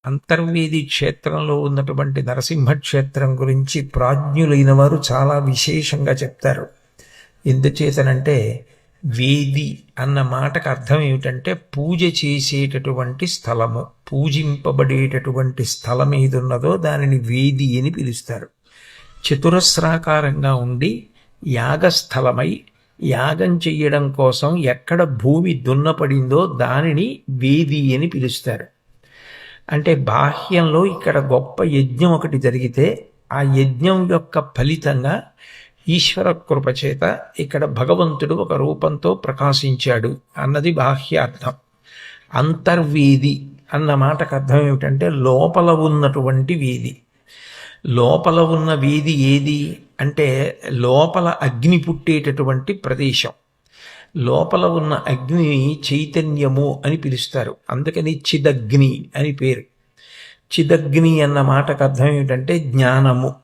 అంతర్వేది క్షేత్రంలో ఉన్నటువంటి నరసింహ క్షేత్రం గురించి ప్రాజ్ఞులైన వారు చాలా విశేషంగా చెప్తారు. ఎందుచేతనంటే వేది అన్న మాటకు అర్థం ఏమిటంటే పూజ చేసేటటువంటి స్థలము, పూజింపబడేటటువంటి స్థలం ఏదున్నదో దానిని వేది అని పిలుస్తారు. చతురస్రాకారంగా ఉండి యాగస్థలమై యాగం చెయ్యడం కోసం ఎక్కడ భూమి దున్నపడిందో దానిని వేది అని పిలుస్తారు. అంటే బాహ్యంలో ఇక్కడ గొప్ప యజ్ఞం ఒకటి జరిగితే ఆ యజ్ఞం యొక్క ఫలితంగా ఈశ్వర కృపచేత ఇక్కడ భగవంతుడు ఒక రూపంతో ప్రకాశించాడు అన్నది బాహ్యార్థం. అంతర్వేది అన్న మాటకు అర్థం ఏమిటంటే లోపల ఉన్నటువంటి వేది. లోపల ఉన్న వేది ఏది అంటే లోపల అగ్ని పుట్టేటటువంటి ప్రదేశం. లోపల ఉన్న అగ్ని చైతన్యము అని పిలుస్తారు. అందుకని చిదగ్ని అని పేరు. చిదగ్ని అన్న మాటకు అర్థం ఏమిటంటే జ్ఞానము